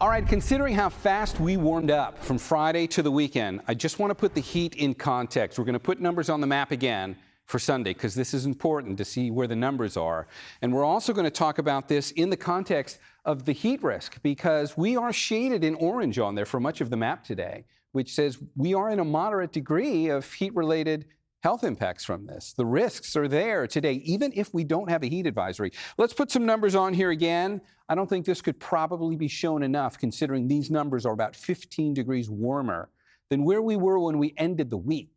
All right, considering how fast we warmed up from Friday to the weekend, I just want to put the heat in context. We're going to put numbers on the map again for Sunday because this is important to see where the numbers are. And we're also going to talk about this in the context of the heat risk because we are shaded in orange on there for much of the map today, which says we are in a moderate degree of heat-related health impacts from this. The risks are there today, even if we don't have a heat advisory. Let's put some numbers on here again. I don't think this could probably be shown enough, considering these numbers are about 15 degrees warmer than where we were when we ended the week.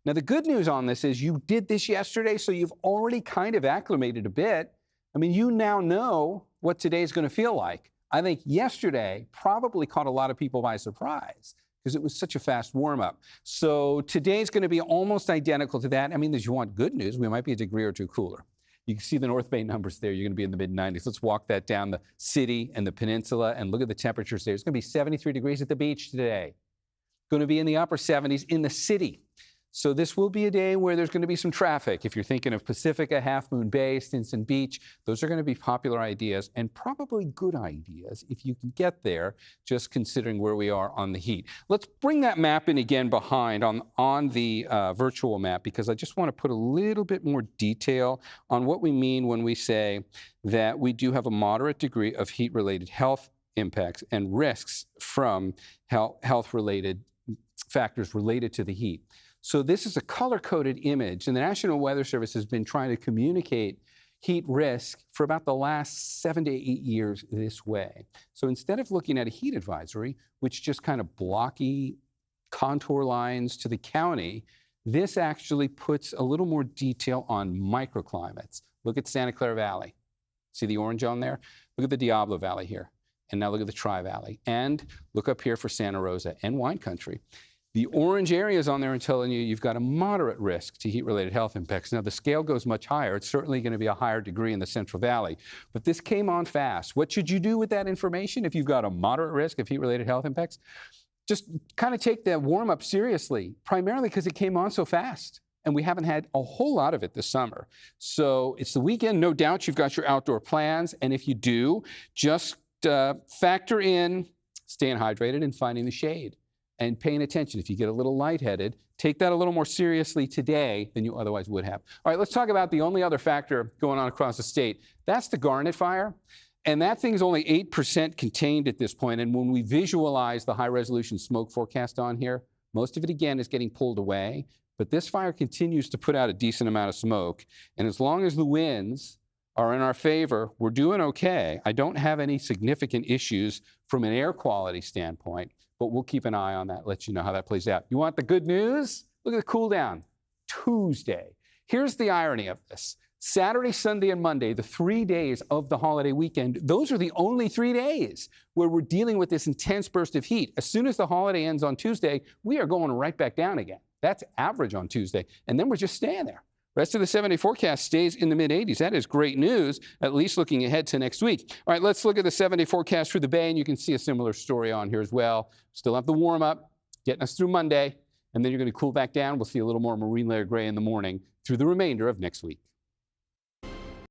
Now, the good news on this is you did this yesterday, so you've already kind of acclimated a bit. I mean, you now know what today's going to feel like. I think yesterday probably caught a lot of people by surprise, because it was such a fast warm-up. So today's going to be almost identical to that. I mean, if you want good news, we might be a degree or two cooler. You can see the North Bay numbers there. You're going to be in the mid-90s. Let's walk that down the city and the peninsula and look at the temperatures there. It's going to be 73 degrees at the beach today. Going to be in the upper 70s in the city. So this will be a day where there's going to be some traffic. If you're thinking of Pacifica, Half Moon Bay, Stinson Beach, those are going to be popular ideas and probably good ideas if you can get there, just considering where we are on the heat. Let's bring that map in again behind on the virtual map, because I just want to put a little bit more detail on what we mean when we say that we do have a moderate degree of heat-related health impacts and risks from health-related factors related to the heat. So this is a color-coded image, and the National Weather Service has been trying to communicate heat risk for about the last 7 to 8 years this way. So instead of looking at a heat advisory, which just kind of blocky contour lines to the county, this actually puts a little more detail on microclimates. Look at Santa Clara Valley. See the orange on there? Look at the Diablo Valley here. And now look at the Tri-Valley. And look up here for Santa Rosa and wine country. The orange areas on there are telling you you've got a moderate risk to heat-related health impacts. Now, the scale goes much higher. It's certainly going to be a higher degree in the Central Valley. But this came on fast. What should you do with that information if you've got a moderate risk of heat-related health impacts? Just kind of take the warm-up seriously, primarily because it came on so fast. And we haven't had a whole lot of it this summer. So it's the weekend. No doubt you've got your outdoor plans. And if you do, just factor in staying hydrated and finding the shade. And paying attention. If you get a little lightheaded, take that a little more seriously today than you otherwise would have. All right, let's talk about the only other factor going on across the state. That's the Garnet fire. And that thing's only 8% contained at this point. And when we visualize the high-resolution smoke forecast on here, most of it, again, is getting pulled away. But this fire continues to put out a decent amount of smoke. And as long as the winds are in our favor, we're doing okay. I don't have any significant issues from an air quality standpoint. But we'll keep an eye on that, let you know how that plays out. You want the good news? Look at the cool down. Tuesday. Here's the irony of this. Saturday, Sunday, and Monday, the 3 days of the holiday weekend, those are the only 3 days where we're dealing with this intense burst of heat. As soon as the holiday ends on Tuesday, we are going right back down again. That's average on Tuesday. And then we're just staying there. Rest of the 7-day forecast stays in the mid-80s. That is great news, at least looking ahead to next week. All right, let's look at the 7-day forecast for the Bay, and you can see a similar story on here as well. Still have the warm-up, getting us through Monday, and then you're going to cool back down. We'll see a little more marine layer gray in the morning through the remainder of next week.